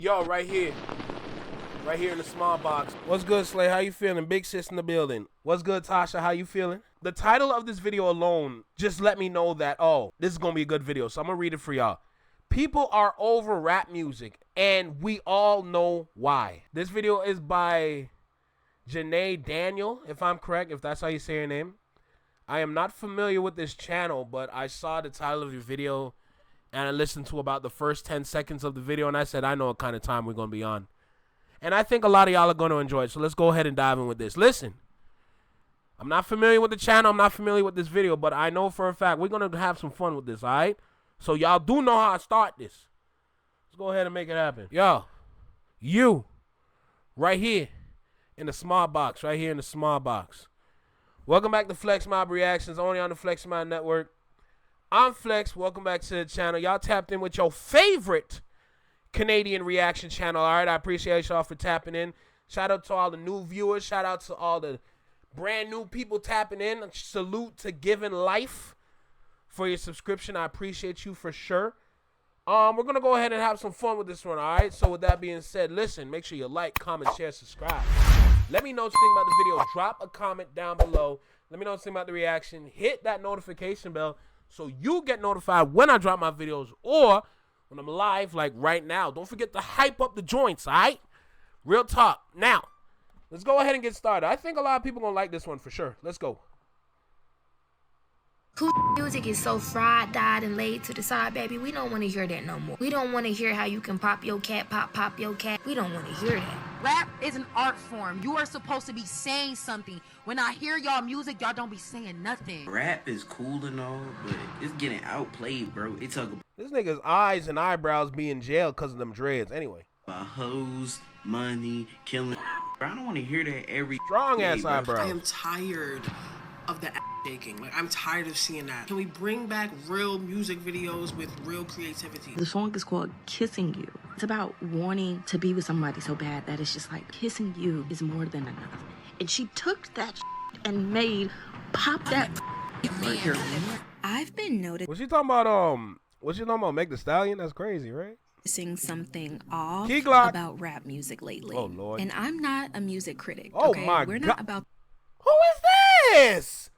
Yo, right here in the small box. What's good, Slay? How you feeling? Big sis in the building. What's good, Tasha? How you feeling? The title of this video alone just let me know that, oh, this is gonna be a good video, so I'm gonna read it for y'all. People are over rap music, and we all know why. This video is by Janae Daniel, if I'm correct, if that's how you say your name. I am not familiar with this channel, but I saw the title of your video, and I listened to about the first 10 seconds of the video, and I said, I know what kind of time we're going to be on. And I think a lot of y'all are going to enjoy it, so let's go ahead and dive in with this. Listen, I'm not familiar with the channel, I'm not familiar with this video, but I know for a fact we're going to have some fun with this, all right? So y'all do know how I start this. Let's go ahead and make it happen. Yo, you, right here in the small box, right here in the small box. Welcome back to Flex Mob Reactions, only on the Flex Mob Network. I'm Flex. Welcome back to the channel. Y'all tapped in with your favorite Canadian reaction channel. All right, I appreciate y'all for tapping in. Shout out to all the new viewers. Shout out to all the brand new people tapping in. Salute to Giving Life for your subscription. I appreciate you for sure. We're gonna go ahead and have some fun with this one. All right. So with that being said, listen. Make sure you like, comment, share, subscribe. Let me know what you think about the video. Drop a comment down below. Let me know what you think about the reaction. Hit that notification bell so you get notified when I drop my videos or when I'm live, like right now. Don't forget to hype up the joints, all right? Real talk. Now, let's go ahead and get started. I think a lot of people gonna like this one for sure. Let's go. Music is so fried, dyed, and laid to the side, baby. We don't want to hear that no more. We don't want to hear how you can pop your cat, pop your cat. We don't want to hear that. Rap is an art form. You are supposed to be saying something. When I hear y'all music, y'all don't be saying nothing. Rap is cool and all, but it's getting outplayed, bro. It's talking This nigga's eyes and eyebrows be in jail because of them dreads. Anyway. about hoes, money, killing. Bro, I don't want to hear that every Strong ass day, bro. eyebrows. I am tired of the shaking. Like, I'm tired of seeing that. Can we bring back real music videos with real creativity? The song is called Kissing You. It's about wanting to be with somebody so bad that it's just like kissing you is more than enough. And she took that and made pop that right here. I've been noticing Was she talking about Meg the Stallion? That's crazy, right? something off Key Glock. about rap music lately. Oh, Lord. And I'm not a music critic. Oh, okay? my We're God. not about Who is this?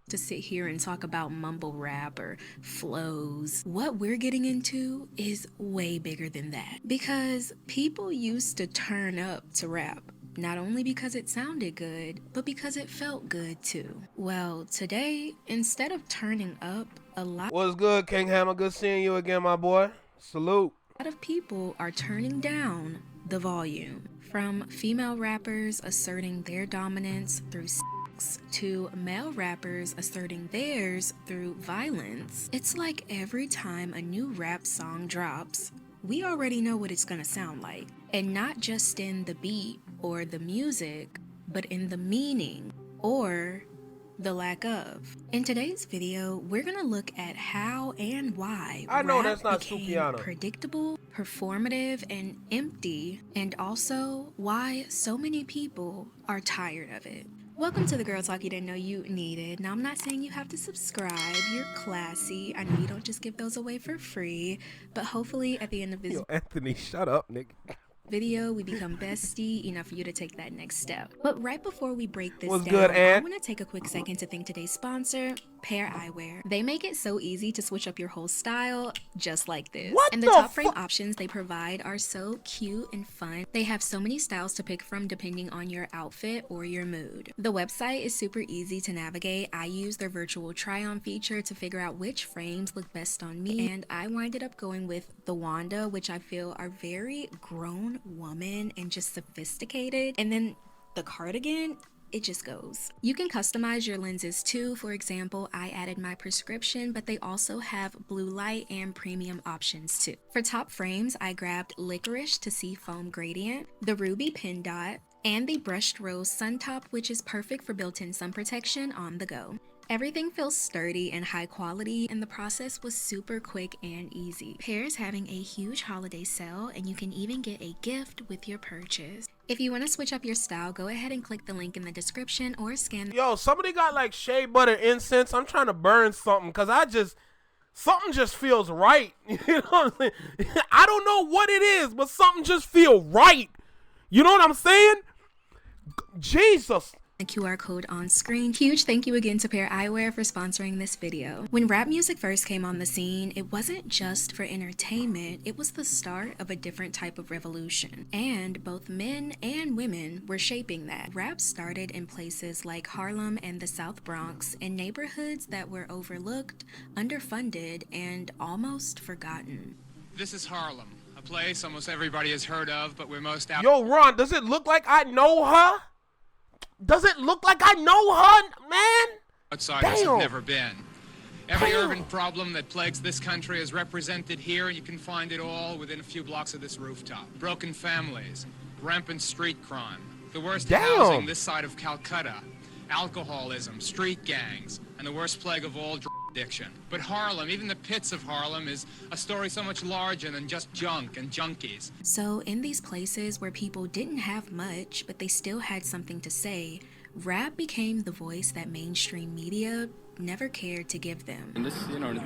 to sit here and talk about mumble rap or flows. What we're getting into is way bigger than that. Because people used to turn up to rap. Not only because it sounded good, but because it felt good too. Well, today, instead of turning up, a lot What's good, King Hammer? Good seeing you again, my boy. Salute. of people are turning down the volume. From female rappers asserting their dominance through sex to male rappers asserting theirs through violence. It's like every time a new rap song drops, we already know what it's gonna sound like. And not just in the beat or the music, but in the meaning or the lack of. In today's video, we're gonna look at how and why I know rap that's not became Sukiana. predictable, performative, and empty, and also why so many people are tired of it. Welcome to the Girl Talk you didn't know you needed. Now, I'm not saying you have to subscribe. You're classy. I know you don't just give those away for free, but hopefully at the end of this Yo, Anthony, shut up, nigga. video, we become bestie enough for you to take that next step. But right before we break this What's down, good, I Ant? want to take a quick second to thank today's sponsor, Pair Eyewear. They make it so easy to switch up your whole style, just like this. What And the the top frame fu- options they provide are so cute and fun. They have so many styles to pick from depending on your outfit or your mood. The website is super easy to navigate. I use their virtual try-on feature to figure out which frames look best on me, and I winded up going with the Wanda, which I feel are very grown woman and just sophisticated. And then the cardigan, it just goes. You can customize your lenses too. For example, I added my prescription, but they also have blue light and premium options too. For top frames, I grabbed Licorice to see foam gradient, the Ruby Pin Dot, and the Brushed Rose Sun Top, which is perfect for built-in sun protection on the go. Everything feels sturdy and high quality, and the process was super quick and easy. Pair is having a huge holiday sale, and you can even get a gift with your purchase. If you want to switch up your style, go ahead and click the link in the description or scan the Yo, somebody got like shea butter incense. I'm trying to burn something because something just feels right. You know what I'm saying? I don't know what it is, but something just feels right. You know what I'm saying? Jesus. The QR code on screen. Huge thank you again to Pair Eyewear for sponsoring this video. When rap music first came on the scene, it wasn't just for entertainment, it was the start of a different type of revolution. And both men and women were shaping that. Rap started in places like Harlem and the South Bronx, in neighborhoods that were overlooked, underfunded, and almost forgotten. This is Harlem, a place almost everybody has heard of, but we're most out. Yo, Ron, does it look like I know her? Does it look like I know her, man? Outsiders Damn. have never been. Every Damn. urban problem that plagues this country is represented here, and you can find it all within a few blocks of this rooftop. Broken families, rampant street crime, the worst Damn. housing this side of Calcutta, alcoholism, street gangs, and the worst plague of all, drug addiction. But Harlem, even the pits of Harlem, is a story so much larger than just junk and junkies. So in these places where people didn't have much, but they still had something to say, rap became the voice that mainstream media never cared to give them. In this,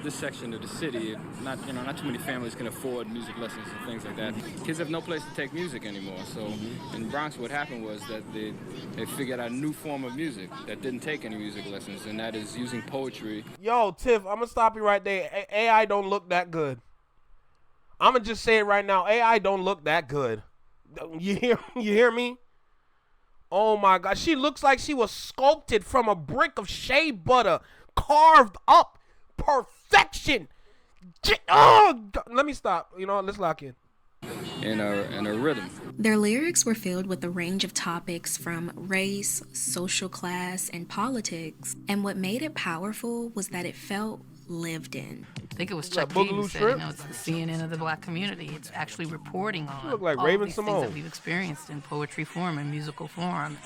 this section of the city, not too many families can afford music lessons and things like that. Kids have no place to take music anymore. So in Bronx, what happened was that they figured out a new form of music that didn't take any music lessons, and that is using poetry. Yo, Tiff, I'm gonna stop you right there. AI don't look that good. I'm gonna just say it right now. AI don't look that good. You hear me? Oh my God, she looks like she was sculpted from a brick of shea butter, carved up, perfection. Oh, let me stop. Let's lock in. And a rhythm. Their lyrics were filled with a range of topics from race, social class, and politics. And what made it powerful was that it felt lived in. I think it was Chuck Keaton who said, it's the CNN of the black community. It's actually reporting on look like all Raven these Simone. things that we've experienced in poetry form and musical form.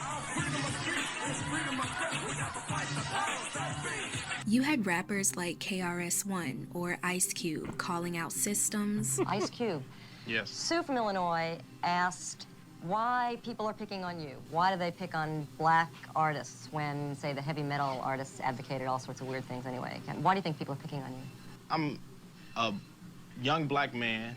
You had rappers like KRS-One or Ice Cube calling out systems. Ice Cube. Yes. Sue from Illinois asked why people are picking on you. Why do they pick on black artists when, say, the heavy metal artists advocated all sorts of weird things anyway? Why do you think people are picking on you? I'm a young black man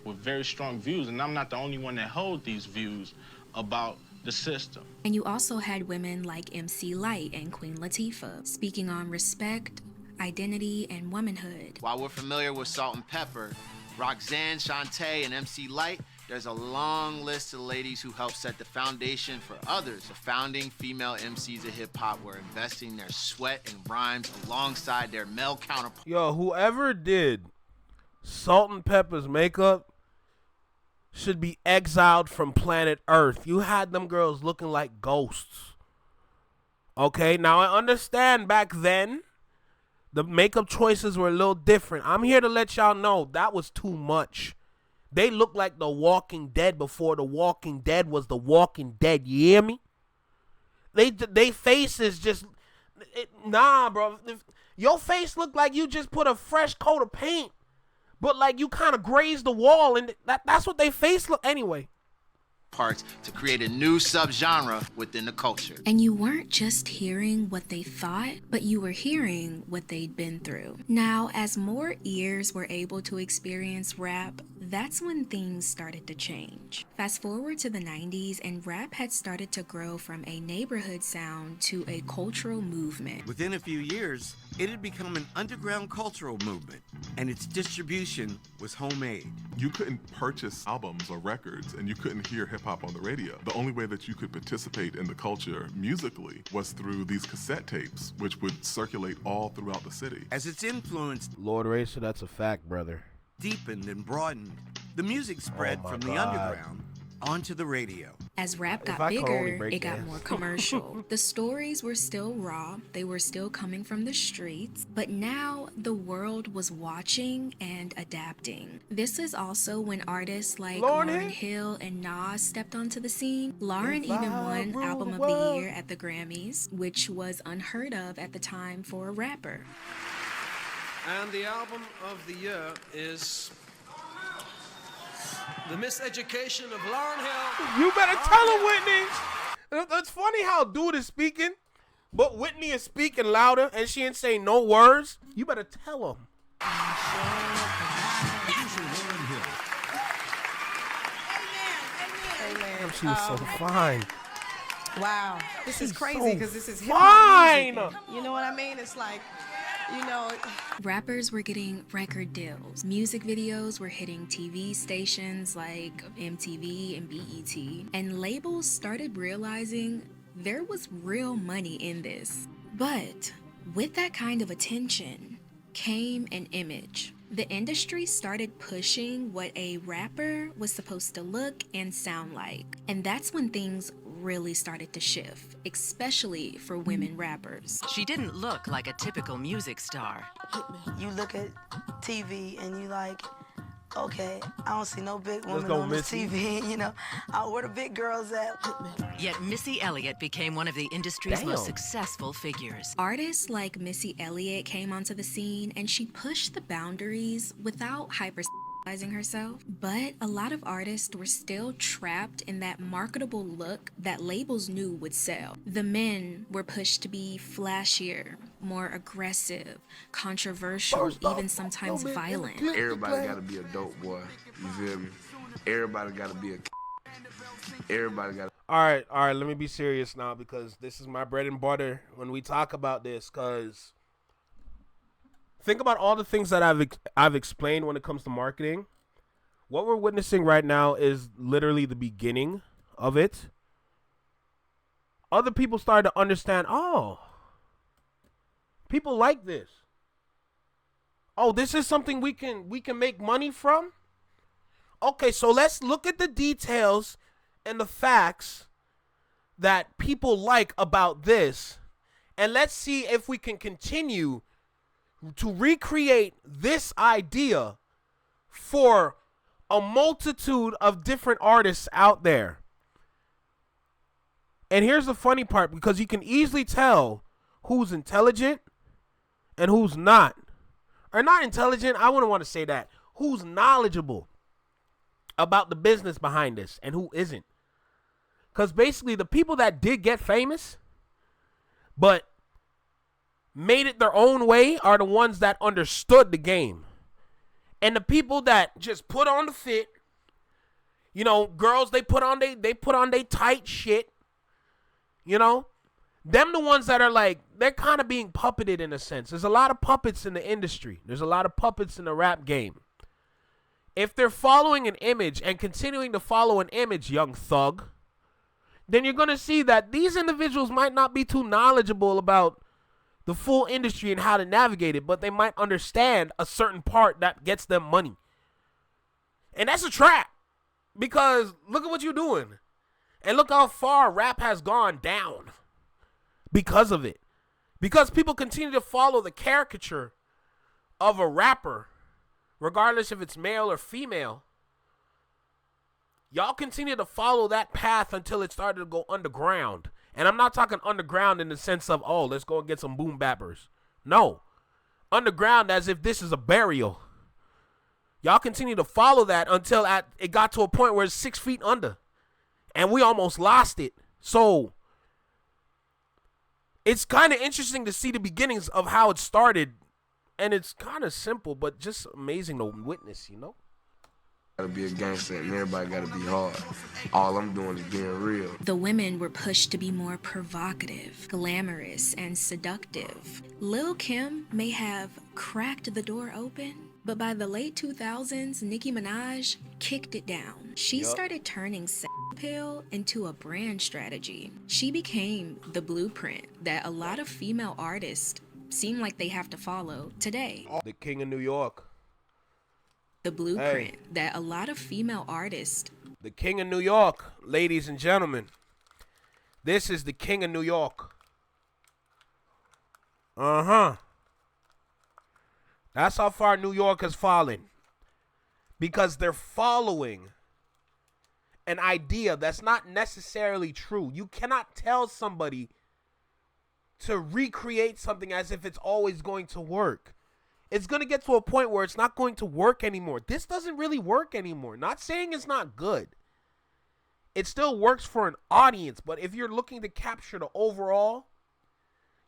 with very strong views, and I'm not the only one that hold these views about the system. And you also had women like MC Lyte and Queen Latifah speaking on respect, identity, and womanhood. While we're familiar with Salt and Pepper, Roxanne, Shantae, and MC Lyte, there's a long list of ladies who helped set the foundation for others. The founding female MCs of hip-hop were investing their sweat and rhymes alongside their male counterparts. Yo, whoever did Salt and Pepper's makeup should be exiled from planet Earth. You had them girls looking like ghosts. Okay, now I understand back then the makeup choices were a little different. I'm here to let y'all know that was too much. They look like The Walking Dead before The Walking Dead was The Walking Dead. You hear me? They faces just... nah, bro. Your face look like you just put a fresh coat of paint. But like you kind of grazed the wall. And that's what they face look... Anyway. Parts to create a new subgenre within the culture. And you weren't just hearing what they thought, but you were hearing what they'd been through. Now, as more ears were able to experience rap, that's when things started to change. Fast forward to the 90s, and rap had started to grow from a neighborhood sound to a cultural movement. Within a few years, it had become an underground cultural movement, and its distribution was homemade. You couldn't purchase albums or records, and you couldn't hear hip-hop on the radio. The only way that you could participate in the culture musically was through these cassette tapes, which would circulate all throughout the city. As its influence, Lord Racer, that's a fact, brother, deepened and broadened, the music spread from the underground onto the radio. As rap got bigger, it got more commercial. The stories were still raw, they were still coming from the streets, but now the world was watching and adapting. This is also when artists like Lauryn Hill and Nas stepped onto the scene. Lauryn even won Album of the Year at the Grammys, which was unheard of at the time for a rapper. And the Album of the Year is The Miseducation of Lauryn Hill. You better tell him, Whitney. It's funny how dude is speaking, but Whitney is speaking louder and she ain't saying no words. You better tell him. Damn, she was so fine. Wow, this is She's crazy so because this is fine. hip-hop music. You know what I mean? It's like, you know. Rappers were getting record deals. Music videos were hitting TV stations like MTV and BET. And labels started realizing there was real money in this. But with that kind of attention came an image. The industry started pushing what a rapper was supposed to look and sound like. And that's when things really started to shift, especially for women rappers. She didn't look like a typical music star. You look at TV and you like, okay, I don't see no big women go, on this Missy. TV, you know. Where the big girls at? Yet Missy Elliott became one of the industry's Damn. most successful figures. Artists like Missy Elliott came onto the scene and she pushed the boundaries without hypersexualizing herself. But a lot of artists were still trapped in that marketable look that labels knew would sell. The men were pushed to be flashier, more aggressive, controversial, even sometimes violent. Everybody gotta be a dope boy. You feel me? Everybody gotta be a. Everybody gotta. All right, let me be serious now because this is my bread and butter when we talk about this, because think about all the things that I've explained when it comes to marketing. What we're witnessing right now is literally the beginning of it. Other people started to understand, oh, people like this. Oh, this is something we can make money from? Okay, so let's look at the details and the facts that people like about this, and let's see if we can continue to recreate this idea for a multitude of different artists out there. And here's the funny part, because you can easily tell who's intelligent and who's not. Or not intelligent, I wouldn't want to say that. Who's knowledgeable about the business behind this and who isn't. Because basically the people that did get famous but made it their own way are the ones that understood the game. And the people that just put on the fit, you know, girls, they put on they tight shit, you know, them the ones that are like, they're kind of being puppeted in a sense. There's a lot of puppets in the industry. There's a lot of puppets in the rap game. If they're following an image and continuing to follow an image, young thug, then you're going to see that these individuals might not be too knowledgeable about the full industry and how to navigate it, but they might understand a certain part that gets them money. And that's a trap, because look at what you're doing. And look how far rap has gone down because of it. Because people continue to follow the caricature of a rapper, regardless if it's male or female. Y'all continue to follow that path until it started to go underground. And I'm not talking underground in the sense of, oh, let's go and get some boom bappers. No. Underground as if this is a burial. Y'all continue to follow that until it got to a point where it's 6 feet under. And we almost lost it. So it's kind of interesting to see the beginnings of how it started. And it's kind of simple, but just amazing to witness, you know? Gotta be a gangster and everybody gotta be hard. All I'm doing is being real. The women were pushed to be more provocative, glamorous, and seductive. Lil' Kim may have cracked the door open, but by the late 2000s, Nicki Minaj kicked it down. She started turning sex appeal into a brand strategy. She became the blueprint that a lot of female artists seem like they have to follow today. The King of New York. The blueprint that a lot of female artists. The King of New York, ladies and gentlemen. This is the King of New York. Uh-huh. That's how far New York has fallen. Because they're following an idea that's not necessarily true. You cannot tell somebody to recreate something as if it's always going to work. It's going to get to a point where it's not going to work anymore. This doesn't really work anymore. Not saying it's not good. It still works for an audience, but if you're looking to capture the overall,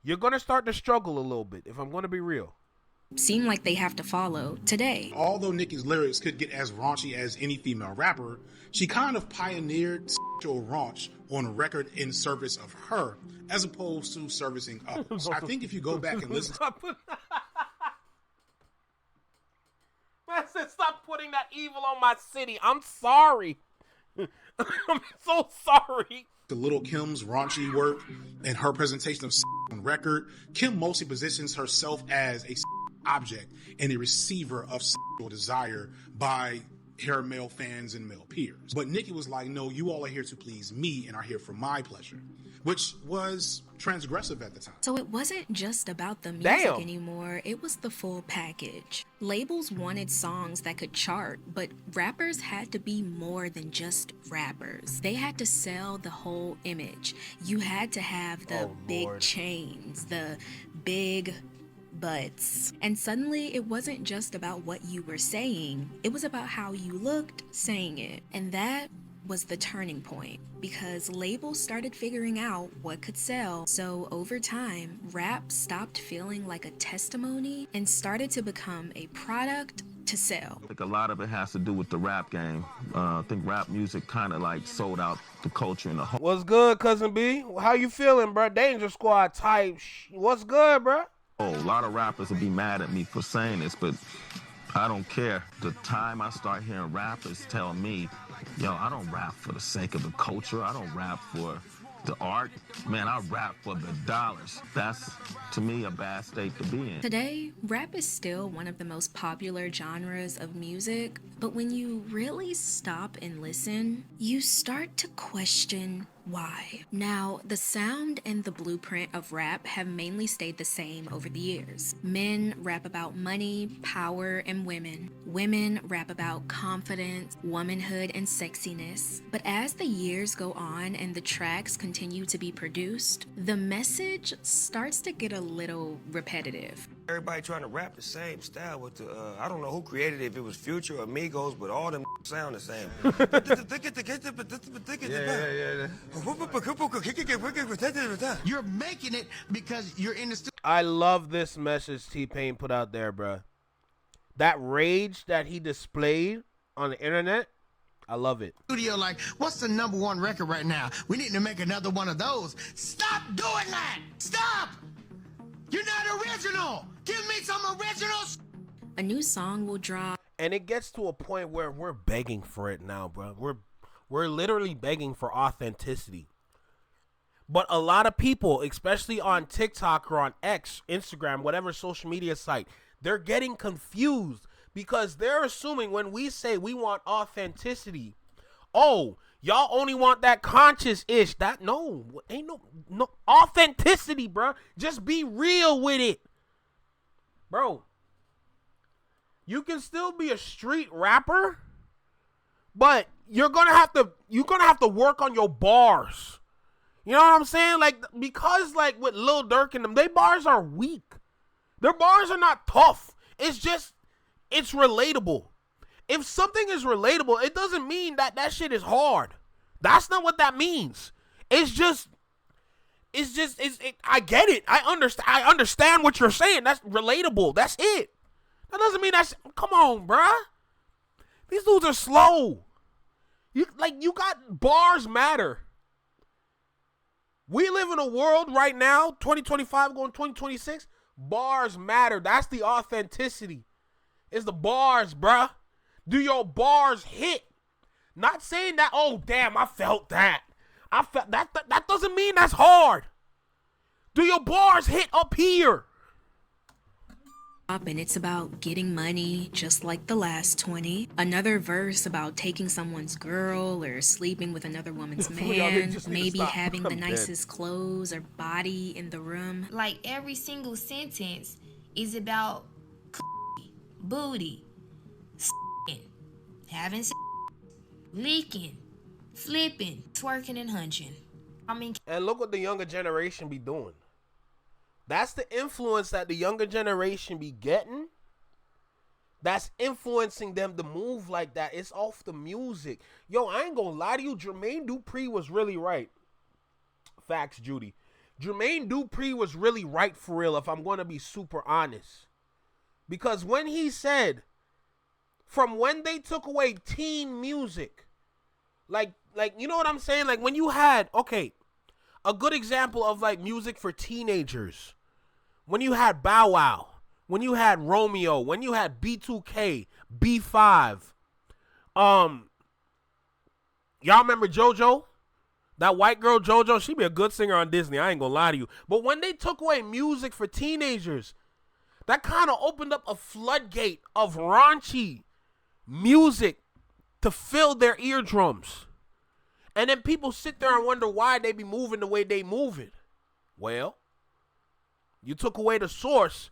you're going to start to struggle a little bit, if I'm going to be real. seem like they have to follow today. Although Nicki's lyrics could get as raunchy as any female rapper, she kind of pioneered sexual raunch on a record in service of her, as opposed to servicing others. I think if you go back and listen Man said, stop putting that evil on my city. I'm sorry. I'm so sorry. to Lil' Kim's raunchy work and her presentation of on record, Kim mostly positions herself as a object and a receiver of sexual desire by her male fans and male peers. But Nicki was like, no, you all are here to please me and are here for my pleasure, which was transgressive at the time. So it wasn't just about the music anymore, it was the full package. Labels wanted songs that could chart, but rappers had to be more than just rappers. They had to sell the whole image. You had to have the big chains, the big butts. And suddenly it wasn't just about what you were saying, it was about how you looked saying it. And that was the turning point, because labels started figuring out what could sell. So over time, rap stopped feeling like a testimony and started to become a product to sell. I think a lot of it has to do with the rap game. I think rap music kind of like sold out the culture in the whole. What's good, Cousin B? How you feeling, bro? Danger Squad type. What's good, bro? Oh, a lot of rappers will be mad at me for saying this, but I don't care. The time I start hearing rappers tell me, yo, I don't rap for the sake of the culture. I don't rap for the art. Man, I rap for the dollars. That's, to me, a bad state to be in. Today, rap is still one of the most popular genres of music, but when you really stop and listen, you start to question why. Now, the sound and the blueprint of rap have mainly stayed the same over the years. Men rap about money, power, and women. Women rap about confidence, womanhood, and sexiness. But as the years go on and the tracks continue to be produced, the message starts to get a little repetitive. Everybody trying to rap the same style with the, I don't know who created it, if it was Future or Migos, but all them sound the same. You're making it because you're in the studio. I love this message T-Pain put out there, bro. That rage that he displayed on the internet, I love it. Studio, like, what's the #1 record right now? We need to make another one of those. Stop doing that! Stop! You're not original! Give me some originals! A new song will drop. And it gets to a point where we're begging for it now, bro. We're literally begging for authenticity. But a lot of people, especially on TikTok or on X, Instagram, whatever social media site, they're getting confused because they're assuming when we say we want authenticity, oh, y'all only want that conscious-ish. That ain't no authenticity, bro. Just be real with it. Bro, you can still be a street rapper, but you're gonna have to work on your bars. You know what I'm saying? Like, because like with Lil Durk and them, their bars are weak. Their bars are not tough. It's relatable. If something is relatable, it doesn't mean that shit is hard. That's not what that means. I get it. I understand what you're saying. That's relatable. That's it. That doesn't mean come on, bruh. These dudes are slow. You got bars matter. We live in a world right now, 2025 going 2026, bars matter. That's the authenticity. It's the bars, bruh. Do your bars hit? Not saying that, oh, damn, I felt that. That doesn't mean that's hard. Do your bars hit up here? And it's about getting money just like the last 20. Another verse about taking someone's girl or sleeping with another woman's man, maybe having the nicest clothes or body in the room. Like every single sentence is about booty, having leaking, flipping, twerking, and hunching. And look what the younger generation be doing. That's the influence that the younger generation be getting. That's influencing them to move like that. It's off the music. Yo, I ain't gonna lie to you. Jermaine Dupri was really right. Facts, Judy. Jermaine Dupri was really right for real, if I'm gonna be super honest. Because when he said, from when they took away teen music, like you know what I'm saying? Like when you had, okay, a good example of like music for teenagers, when you had Bow Wow, when you had Romeo, when you had B2K, B5, y'all remember JoJo? That white girl JoJo, she be a good singer on Disney, I ain't gonna lie to you. But when they took away music for teenagers, that kind of opened up a floodgate of raunchy music to fill their eardrums. And then people sit there and wonder why they be moving the way they moving. Well, you took away the source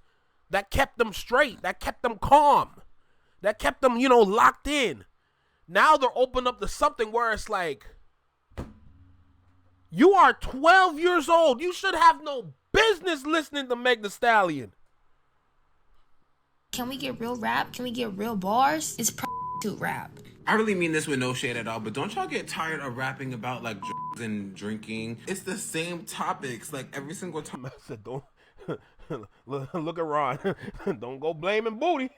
that kept them straight, that kept them calm, that kept them, you know, locked in. Now they're open up to something where it's like, you are 12 years old. You should have no business listening to Meg Thee Stallion. Can we get real rap? Can we get real bars? It's prostitute rap. I really mean this with no shade at all, but don't y'all get tired of rapping about like drugs and drinking? It's the same topics like every single time. I said, don't look at Ron. Don't go blaming booty.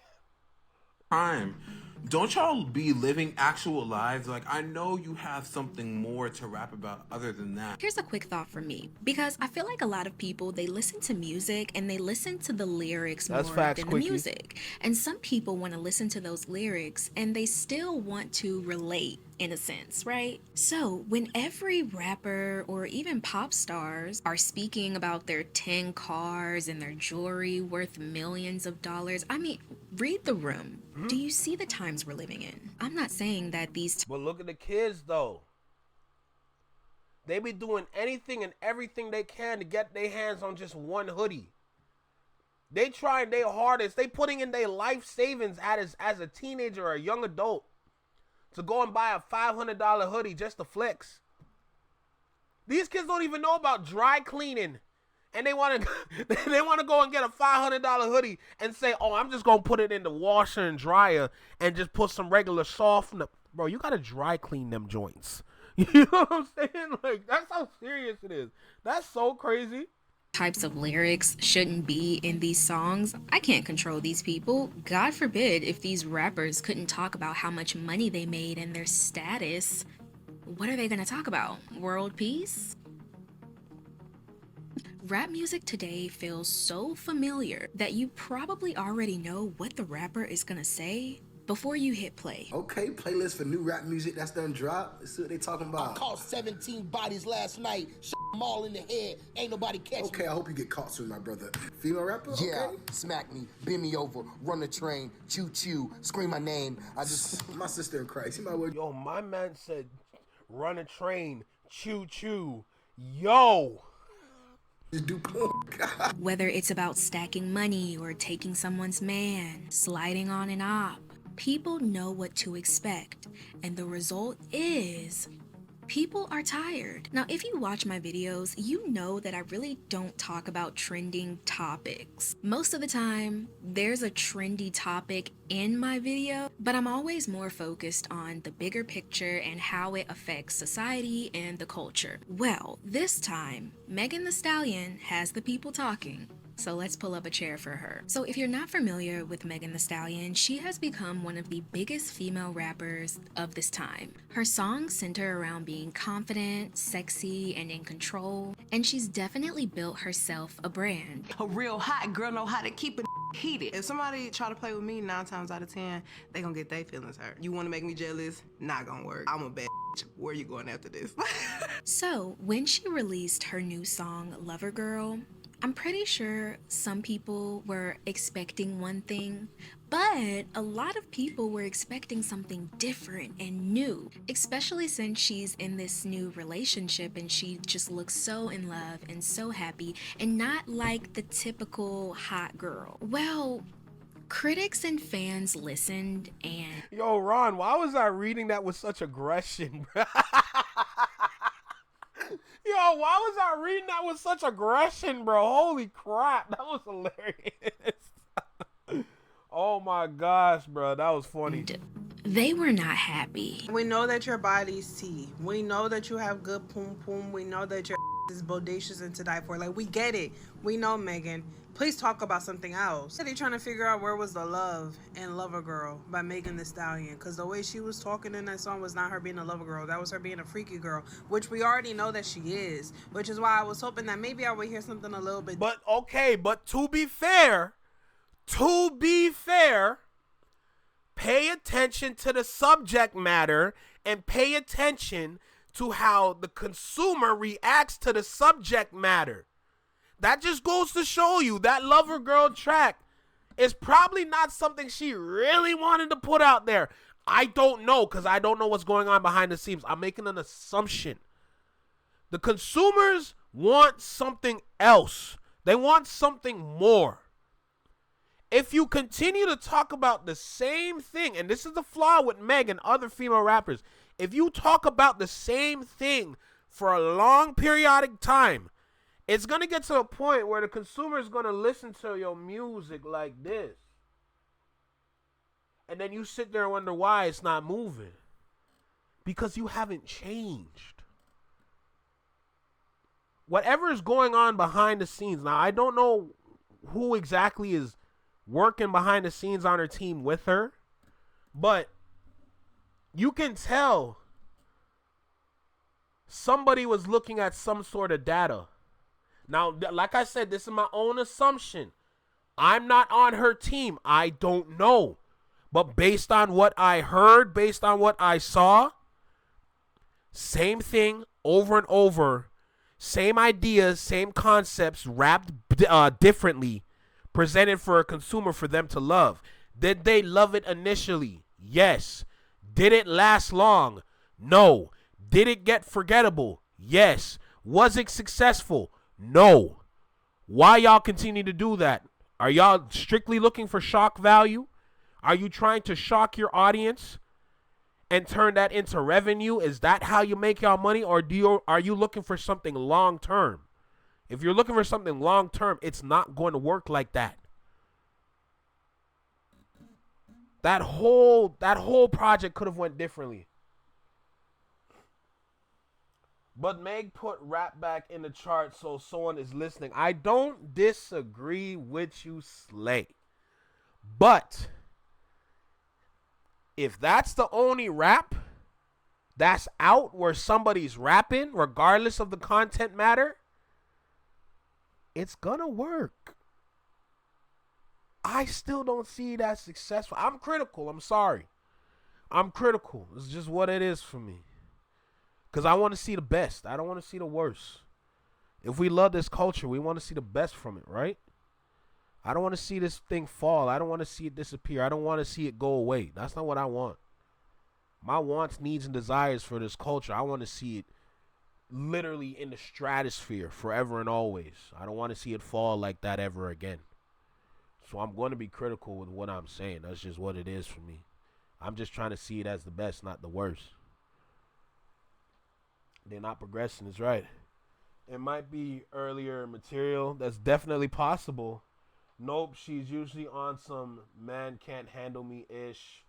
Don't y'all be living actual lives? Like, I know you have something more to rap about other than that. Here's a quick thought from me, because I feel like a lot of people, they listen to music and they listen to the lyrics more than the music. And some people want to listen to those lyrics and they still want to relate in a sense, right? So when every rapper or even pop stars are speaking about their 10 cars and their jewelry worth millions of dollars, I mean, read the room. Do you see the times we're living in? I'm not saying that these... But look at the kids, though. They be doing anything and everything they can to get their hands on just one hoodie. They trying their hardest. They putting in their life savings as a teenager or a young adult to go and buy a $500 hoodie just to flex. These kids don't even know about dry cleaning. And they want to go and get a $500 hoodie and say, oh, I'm just going to put it in the washer and dryer and just put some regular softener. Bro, you got to dry clean them joints. You know what I'm saying? Like, that's how serious it is. That's so crazy. Types of lyrics shouldn't be in these songs. I can't control these people. God forbid if these rappers couldn't talk about how much money they made and their status. What are they going to talk about? World peace? Rap music today feels so familiar that you probably already know what the rapper is gonna say before you hit play. Okay, playlist for new rap music that's done drop. Let's see what they talking about. I caught 17 bodies last night, shot them all in the head. Ain't nobody catch me. Okay, I hope you get caught soon, my brother. Female rapper? Yeah, okay. Smack me, bend me over, run the train, choo choo, scream my name. I just my sister in Christ. You might well... Yo, my man said, run a train, choo choo. Yo. Whether it's about stacking money or taking someone's man, sliding on an op, people know what to expect, and the result is people are tired. Now, if you watch my videos, you know that I really don't talk about trending topics. Most of the time, there's a trendy topic in my video, but I'm always more focused on the bigger picture and how it affects society and the culture. Well, this time, Megan Thee Stallion has the people talking. So let's pull up a chair for her. So if you're not familiar with Megan Thee Stallion, she has become one of the biggest female rappers of this time. Her songs center around being confident, sexy, and in control, and she's definitely built herself a brand. A real hot girl know how to keep it heated. If somebody try to play with me 9 times out of 10, they gonna get their feelings hurt. You wanna make me jealous? Not gonna work. I'm a bad bitch. Where you going after this? So when she released her new song, Lover Girl, I'm pretty sure some people were expecting one thing, but a lot of people were expecting something different and new, especially since she's in this new relationship and she just looks so in love and so happy and not like the typical hot girl. Well, critics and fans listened and... Yo, Ron, why was I reading that with such aggression, bro? Yo, why was I reading that with such aggression, bro? Holy crap, that was hilarious. Oh my gosh, bro, that was funny. They were not happy. We know that your body's tea. We know that you have good poom poom. We know that your is bodacious and to die for. Like, we get it. We know, Megan. Please talk about something else. They trying to figure out where was the love in Lover Girl by Megan Thee Stallion, because the way she was talking in that song was not her being a lover girl. That was her being a freaky girl, which we already know that she is, which is why I was hoping that maybe I would hear something a little bit. But okay, but to be fair, pay attention to the subject matter and pay attention to how the consumer reacts to the subject matter. That just goes to show you that Lover Girl track is probably not something she really wanted to put out there. I don't know, because I don't know what's going on behind the scenes. I'm making an assumption. The consumers want something else. They want something more. If you continue to talk about the same thing, and this is the flaw with Meg and other female rappers, if you talk about the same thing for a long periodic time, it's going to get to a point where the consumer is going to listen to your music like this. And then you sit there and wonder why it's not moving. Because you haven't changed. Whatever is going on behind the scenes. Now, I don't know who exactly is working behind the scenes on her team with her. But you can tell somebody was looking at some sort of data. Now, like I said, this is my own assumption. I'm not on her team. I don't know. But based on what I heard, based on what I saw, same thing over and over. Same ideas, same concepts, wrapped differently, presented for a consumer for them to love. Did they love it initially? Yes. Did it last long? No. Did it get forgettable? Yes. Was it successful? No. Why y'all continue to do that? Are y'all strictly looking for shock value? Are you trying to shock your audience and turn that into revenue? Is that how you make y'all money? Or are you looking for something long term? If you're looking for something long term, it's not going to work like that. That whole project could have went differently. But Meg put rap back in the chart, so someone is listening. I don't disagree with you, Slay. But if that's the only rap that's out where somebody's rapping, regardless of the content matter, it's gonna work. I still don't see that successful. I'm critical. I'm sorry. I'm critical. It's just what it is for me. Because I want to see the best. I don't want to see the worst. If we love this culture, we want to see the best from it, right? I don't want to see this thing fall. I don't want to see it disappear. I don't want to see it go away. That's not what I want. My wants, needs, and desires for this culture, I want to see it literally in the stratosphere forever and always. I don't want to see it fall like that ever again. So I'm going to be critical with what I'm saying. That's just what it is for me. I'm just trying to see it as the best, not the worst. They're not progressing, is right. It might be earlier material. That's definitely possible. Nope, she's usually on some man can't handle me-ish.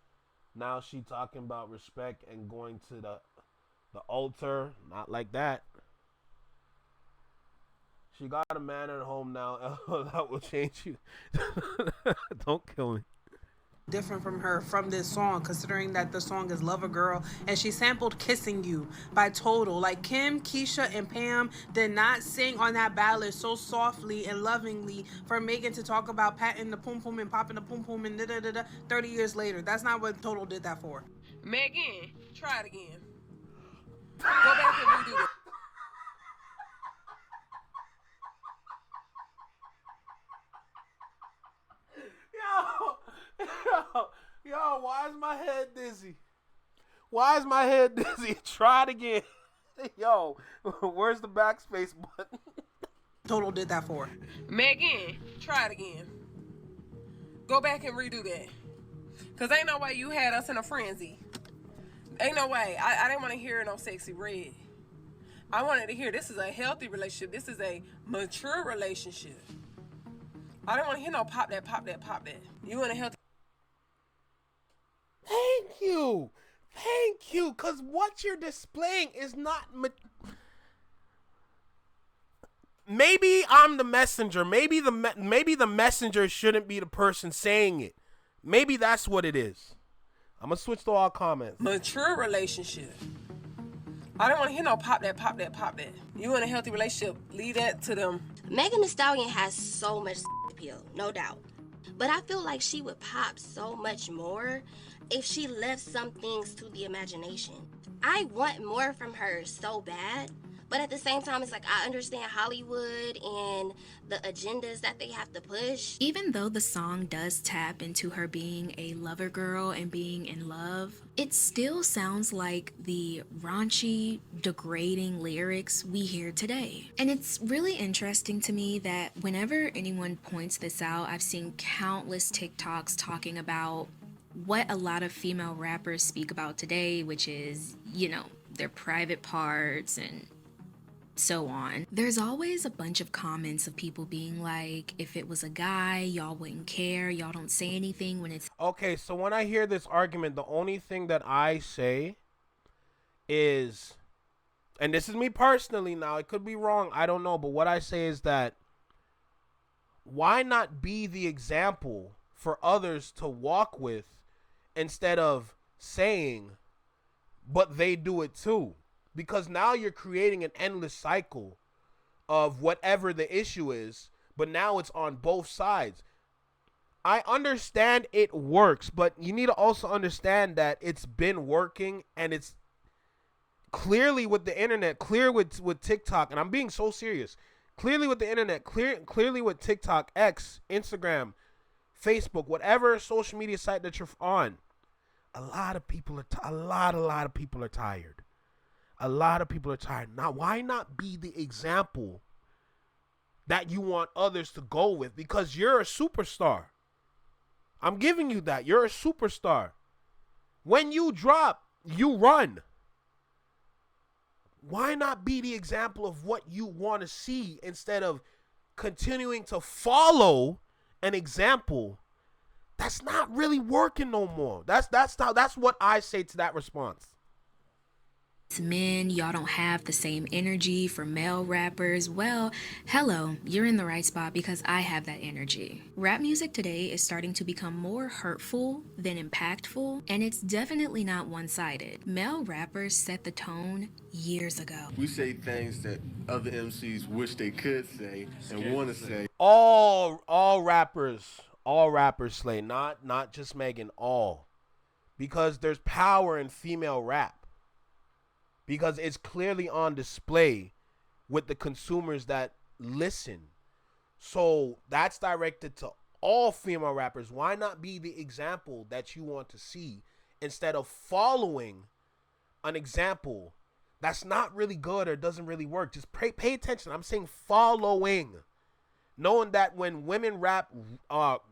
Now she talking about respect and going to the altar. Not like that. She got a man at home now. That will change you. Don't kill me. Different from her from this song, considering that the song is Lover Girl and she sampled Kissing You by Total. Like, Kim, Keisha, and Pam did not sing on that ballad so softly and lovingly for Megan to talk about patting the pum pum and popping the pum pum and 30 years later. That's not what Total did that for. Megan, try it again. Go back and redo it. Yo, why is my head dizzy? Why is my head dizzy? Try it again. Yo, where's the backspace button? Total did that for. Megan, try it again. Go back and redo that. Because ain't no way you had us in a frenzy. Ain't no way. I didn't want to hear no sexy red. I wanted to hear this is a healthy relationship. This is a mature relationship. I don't want to hear no pop that, pop that, pop that. You want a healthy... Thank you. Thank you. Because what you're displaying is not... maybe I'm the messenger. Maybe the messenger shouldn't be the person saying it. Maybe that's what it is. I'm gonna switch to all comments. Mature relationship. I don't want to hear no pop that, pop that, pop that. You in a healthy relationship, leave that to them. Megan Thee Stallion has so much appeal, no doubt. But I feel like she would pop so much more if she left some things to the imagination. I want more from her so bad, but at the same time, it's like I understand Hollywood and the agendas that they have to push. Even though the song does tap into her being a lover girl and being in love, it still sounds like the raunchy, degrading lyrics we hear today. And it's really interesting to me that whenever anyone points this out, I've seen countless TikToks talking about what a lot of female rappers speak about today, which is, you know, their private parts and so on. There's always a bunch of comments of people being like, if it was a guy, y'all wouldn't care, y'all don't say anything when it's... Okay, so when I hear this argument, the only thing that I say is, and this is me personally now, it could be wrong, I don't know, but what I say is that why not be the example for others to walk with instead of saying, but they do it too? Because now you're creating an endless cycle of whatever the issue is, but now it's on both sides. I understand it works, but you need to also understand that it's been working, and it's clearly with the internet, clear with TikTok, and I'm being so serious. Clearly with the internet, clearly with TikTok, X, Instagram, Facebook, whatever social media site that you're on, a lot of people are a lot of people are tired. A lot of people are tired. Now, why not be the example that you want others to go with? Because you're a superstar. I'm giving you that. You're a superstar. When you drop, you run. Why not be the example of what you want to see instead of continuing to follow an example that's not really working no more? That's what I say to that response. Men, y'all don't have the same energy for male rappers. Well, hello, you're in the right spot because I have that energy. Rap music today is starting to become more hurtful than impactful, and it's definitely not one-sided. Male rappers set the tone years ago. We say things that other MCs wish they could say and want to say. All rappers slay, not just Megan, all. Because there's power in female rap. Because it's clearly on display with the consumers that listen. So that's directed to all female rappers. Why not be the example that you want to see instead of following an example that's not really good or doesn't really work? Just pay attention. I'm saying following. Knowing that when women rap,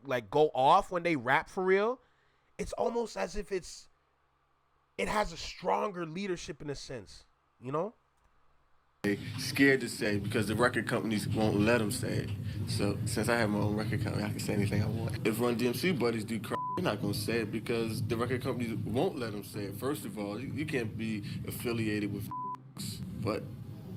like go off, when they rap for real, it's almost as if it has a stronger leadership in a sense, you know? Scared to say because the record companies won't let them say it. So since I have my own record company, I can say anything I want. If Run DMC buddies do crap, they're not gonna say it because the record companies won't let them say it. First of all, you can't be affiliated with, but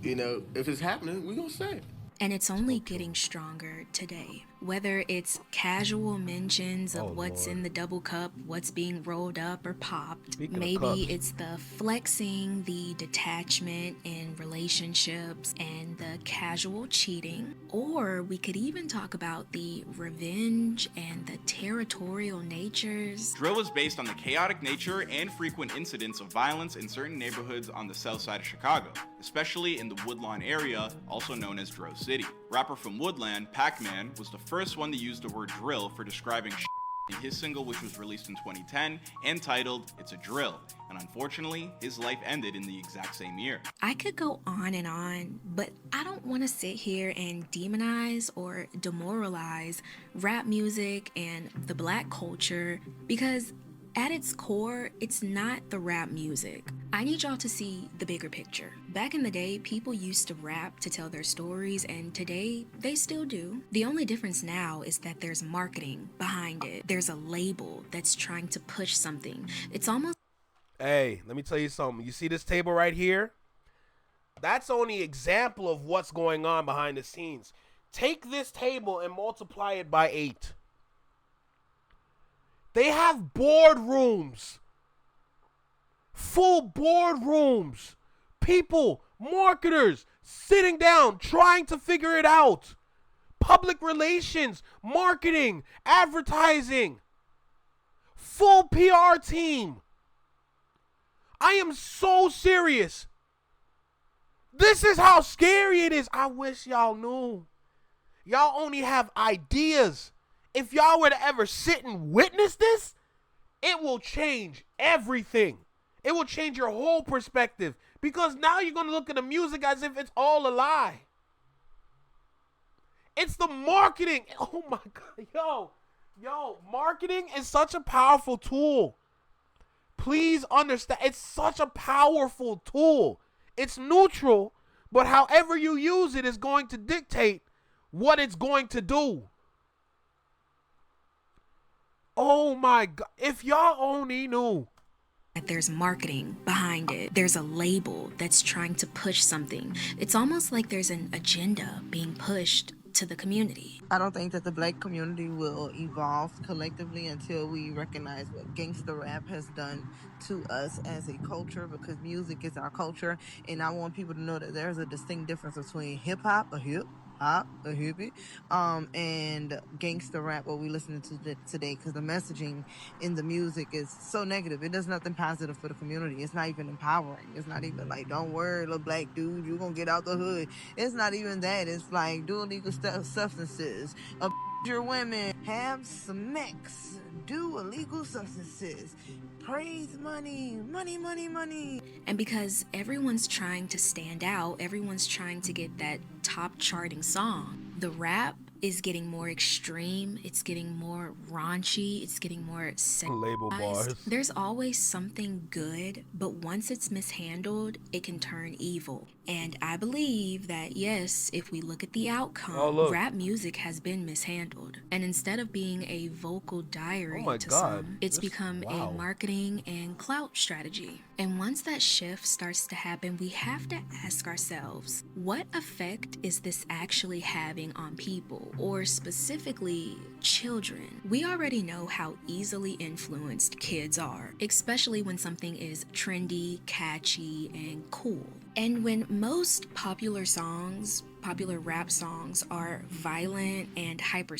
you know, if it's happening, we're gonna say it. And it's only getting stronger today. Whether it's casual mentions of what's in the double cup, what's being rolled up or popped. Maybe it's the flexing, the detachment in relationships, and the casual cheating. Or we could even talk about the revenge and the territorial natures. Drill is based on the chaotic nature and frequent incidents of violence in certain neighborhoods on the south side of Chicago, especially in the Woodlawn area, also known as Dro City. Rapper from Woodland, Pac-Man, was the first one to use the word drill for describing in his single, which was released in 2010 and titled It's a Drill, and unfortunately his life ended in the exact same year. I could go on, but I don't want to sit here and demonize or demoralize rap music and the black culture because at its core, it's not the rap music. I need y'all to see the bigger picture. Back in the day, people used to rap to tell their stories, and today, they still do. The only difference now is that there's marketing behind it. There's a label that's trying to push something. It's almost... Hey, let me tell you something. You see this table right here? That's only example of what's going on behind the scenes. Take this table and multiply it by 8. They have boardrooms. Full boardrooms. People, marketers, sitting down, trying to figure it out. Public relations, marketing, advertising. Full PR team. I am so serious. This is how scary it is. I wish y'all knew. Y'all only have ideas. If y'all were to ever sit and witness this, it will change everything. It will change your whole perspective. Because now you're going to look at the music as if it's all a lie. It's the marketing. Oh my God. Yo, marketing is such a powerful tool. Please understand, it's such a powerful tool. It's neutral, but however you use it is going to dictate what it's going to do. Oh my God. If y'all only knew. There's marketing behind it. There's a label that's trying to push something. It's almost like there's an agenda being pushed to the community. I don't think that the black community will evolve collectively until we recognize what gangster rap has done to us as a culture, because music is our culture, and I want people to know that there's a distinct difference between hip-hop, a hippie, and gangster rap, what we listen to today, because the messaging in the music is so negative. It does nothing positive for the community. It's not even empowering. It's not even like, don't worry, little black dude, you're gonna get out the hood. It's not even that. It's like, do illegal substances, your women, have some mix, do illegal substances, praise money. And because everyone's trying to stand out, everyone's trying to get that top charting song, the rap is getting more extreme, it's getting more raunchy, it's getting more label bars. There's always something good, but once it's mishandled, it can turn evil. And I believe that, yes, if we look at the outcome, rap music has been mishandled. And instead of being a vocal diary to some, it's become a marketing and clout strategy. And once that shift starts to happen, we have to ask ourselves, what effect is this actually having on people, or specifically children? We already know how easily influenced kids are, especially when something is trendy, catchy, and cool. And when most popular rap songs are violent and hyper,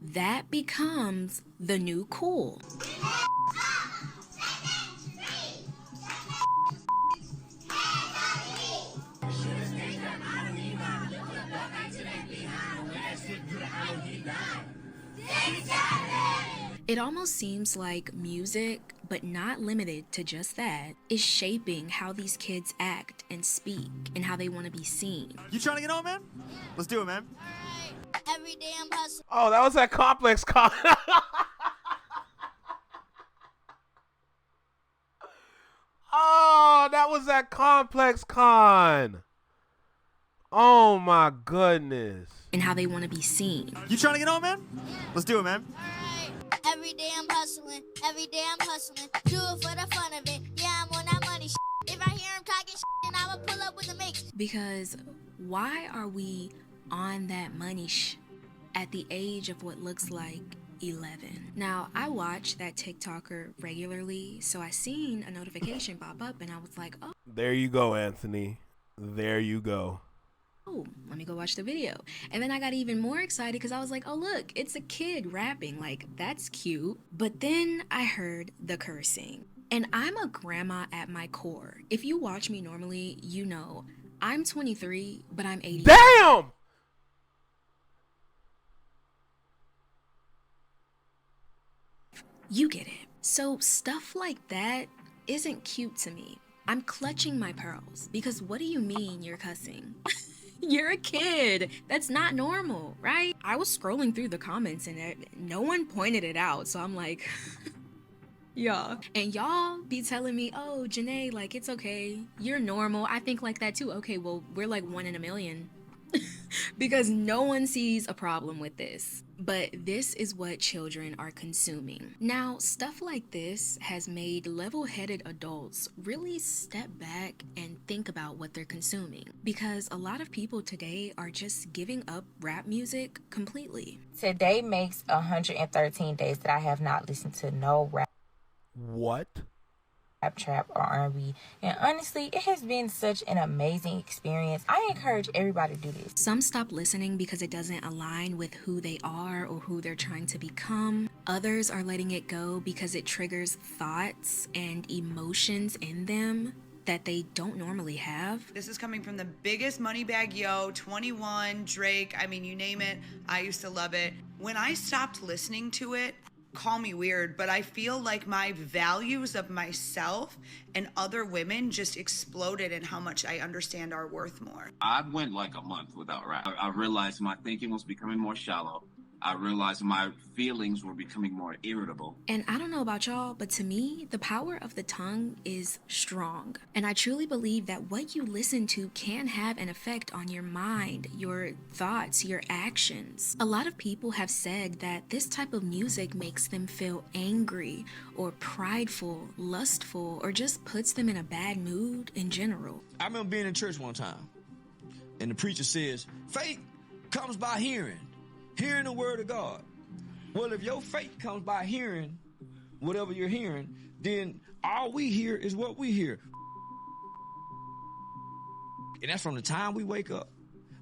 that becomes the new cool. It almost seems like music, but not limited to just that, is shaping how these kids act and speak and how they want to be seen. You trying to get on, man? Let's do it, man. Every day I'm hustling. Oh, that was that Complex Con. Oh, that was that Complex Con. Oh my goodness. And how they want to be seen. You trying to get on, man? Let's do it, man. Every day I'm hustling. Every day I'm hustling. Do it for the fun of it. Yeah, I'm on that money. If I hear him talking, then I will pull up with the mix. Because why are we on that money at the age of what looks like 11? Now, I watch that TikToker regularly, so I seen a notification pop up and I was like, oh. There you go, Anthony. There you go. Oh, let me go watch the video. And then I got even more excited because I was like, oh, look, it's a kid rapping. Like, that's cute. But then I heard the cursing. And I'm a grandma at my core. If you watch me normally, you know I'm 23, but I'm 80. Damn! You get it. So stuff like that isn't cute to me. I'm clutching my pearls because what do you mean you're cussing? You're a kid. That's not normal, right? I was scrolling through the comments and no one pointed it out. So I'm like, yeah. And y'all be telling me, oh, Janae, like, it's okay. You're normal. I think like that too. Okay, well, we're like 1 in a million. because no one sees a problem with this. But this is what children are consuming. Now, stuff like this has made level-headed adults really step back and think about what they're consuming, because a lot of people today are just giving up rap music completely. Today makes 113 days that I have not listened to no rap. What? Rap, trap, or R&B, and honestly, it has been such an amazing experience. I encourage everybody to do this. Some stop listening because it doesn't align with who they are or who they're trying to become. Others are letting it go because it triggers thoughts and emotions in them that they don't normally have. This is coming from the biggest Moneybagg Yo, 21, Drake, I mean, you name it. I used to love it. When I stopped listening to it, call me weird, but I feel like my values of myself and other women just exploded in how much I understand our worth more. I went like a month without rap. I realized my thinking was becoming more shallow. I realized my feelings were becoming more irritable. And I don't know about y'all, but to me, the power of the tongue is strong. And I truly believe that what you listen to can have an effect on your mind, your thoughts, your actions. A lot of people have said that this type of music makes them feel angry or prideful, lustful, or just puts them in a bad mood in general. I remember being in church one time, and the preacher says, faith comes by hearing the word of God. Well, if your faith comes by hearing whatever you're hearing, then all we hear is what we hear. And that's from the time we wake up.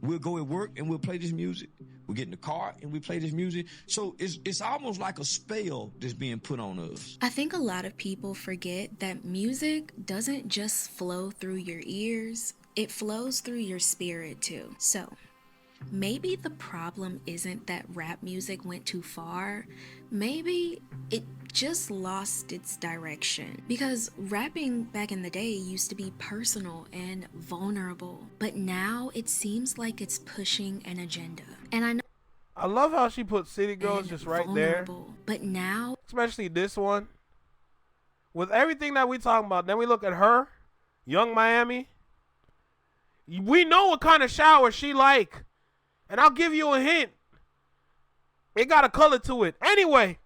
We'll go at work and we'll play this music. We'll get in the car and we play this music. So it's almost like a spell that's being put on us. I think a lot of people forget that music doesn't just flow through your ears, it flows through your spirit too. So maybe the problem isn't that rap music went too far. Maybe it just lost its direction. Because rapping back in the day used to be personal and vulnerable. But now it seems like it's pushing an agenda. And I love how she put City Girls just right there. But now, especially this one. With everything that we talking about, then we look at her, Young Miami. We know what kind of shower she like. And I'll give you a hint. It got a color to it. Anyway,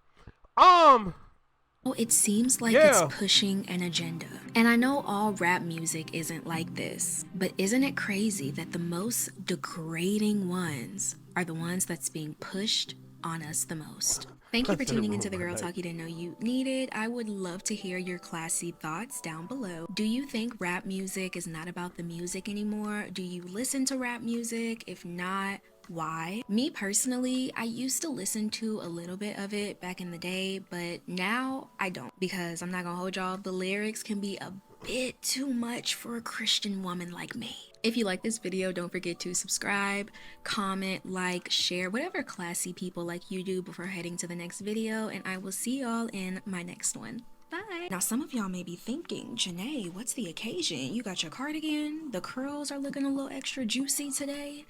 it seems like it's pushing an agenda. And I know all rap music isn't like this, but isn't it crazy that the most degrading ones are the ones that's being pushed on us the most? Thank you for tuning into the Girl Talk You Didn't Know You Needed. I would love to hear your classy thoughts down below. Do you think rap music is not about the music anymore? Do you listen to rap music? If not, why? Me personally, I used to listen to a little bit of it back in the day, but now I don't, because I'm not gonna hold y'all, the lyrics can be a bit too much for a Christian woman like me. If you like this video, don't forget to subscribe, comment, like, share, whatever classy people like you do before heading to the next video, and I will see y'all in my next one. Bye. Now, some of y'all may be thinking, Janae, what's the occasion? You got your cardigan, the curls are looking a little extra juicy today.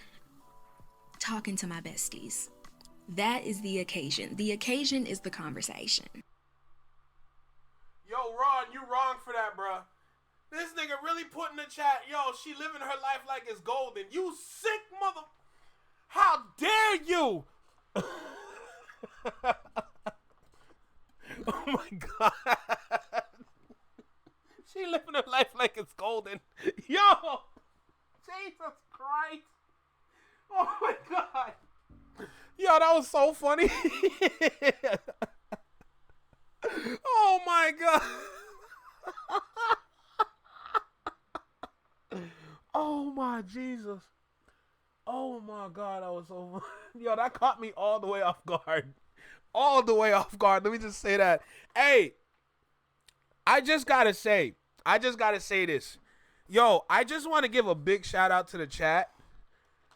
Talking to my besties. That is the occasion. The occasion is the conversation. Yo, Ron, you wrong for that, bruh. This nigga really put in the chat, yo, she living her life like it's golden. You sick mother... How dare you? Oh my God. She living her life like it's golden. Yo! Jesus Christ. Oh my God. Yo, that was so funny. Oh my God. Oh my Jesus. Oh my God, that was so funny. Yo, that caught me all the way off guard. All the way off guard. Let me just say that. Hey, I just gotta say this. Yo, I just want to give a big shout out to the chat.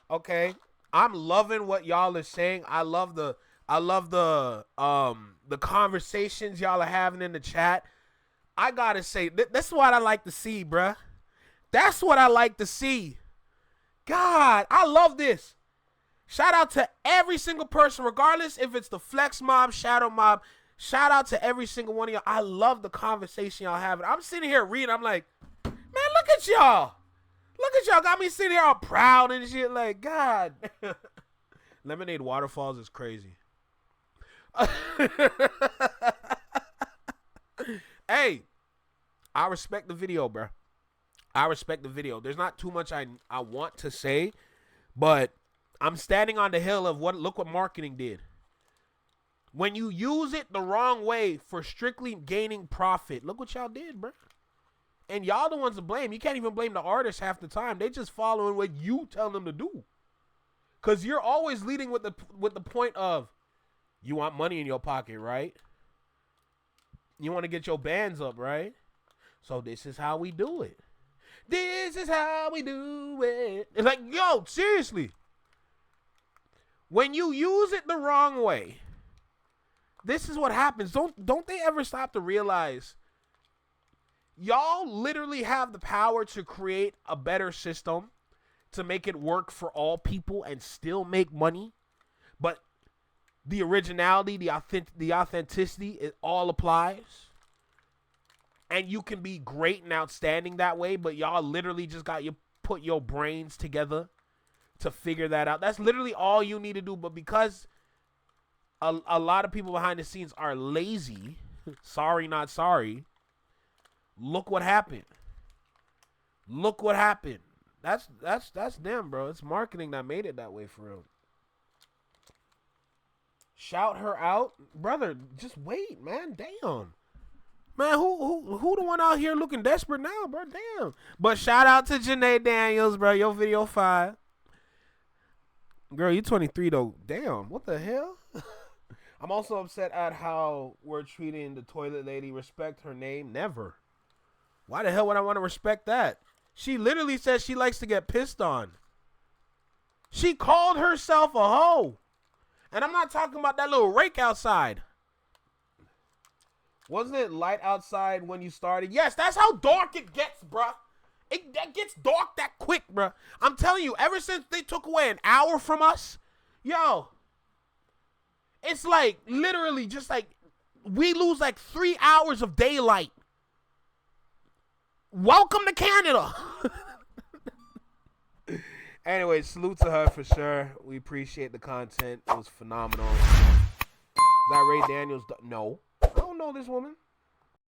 Okay, I'm loving what y'all are saying. I love the conversations y'all are having in the chat. I gotta say, that's what I like to see, bruh. That's what I like to see. God, I love this. Shout out to every single person, regardless if it's the Flex Mob, Shadow Mob. Shout out to every single one of y'all. I love the conversation y'all having. I'm sitting here reading. I'm like, man, look at y'all. Look at y'all, got me sitting here all proud and shit. Like, God. Lemonade waterfalls is crazy. Hey, I respect the video, bro. I respect the video. There's not too much I want to say, but I'm standing on the hill of look what marketing did. When you use it the wrong way for strictly gaining profit, look what y'all did, bro. And y'all the ones to blame. You can't even blame the artists half the time. They just following what you tell them to do. Cause you're always leading with the point of you want money in your pocket, right? You want to get your bands up, right? So this is how we do it. This is how we do it. It's like, yo, seriously. When you use it the wrong way, this is what happens. Don't they ever stop to realize y'all literally have the power to create a better system to make it work for all people and still make money, but the originality, the authenticity, it all applies. And you can be great and outstanding that way, but y'all literally just got you put your brains together to figure that out. That's literally all you need to do. But because a lot of people behind the scenes are lazy, sorry, not sorry, look what happened. Look what happened. That's them, bro. It's marketing that made it that way for real. Shout her out, brother. Just wait, man. Damn, man. Who the one out here looking desperate now, bro? Damn. But shout out to Janae Daniels, bro. Your video fire. Girl, you 23 though. Damn. What the hell? I'm also upset at how we're treating the toilet lady. Respect her name. Never. Why the hell would I want to respect that? She literally says she likes to get pissed on. She called herself a hoe. And I'm not talking about that little rake outside. Wasn't it light outside when you started? Yes, that's how dark it gets, bruh. That gets dark that quick, bruh. I'm telling you, ever since they took away an hour from us, yo, it's like literally just like we lose like 3 hours of daylight. Welcome to Canada. Anyway, salute to her for sure. We appreciate the content. It was phenomenal. Is that Ray Daniels? No. I don't know this woman.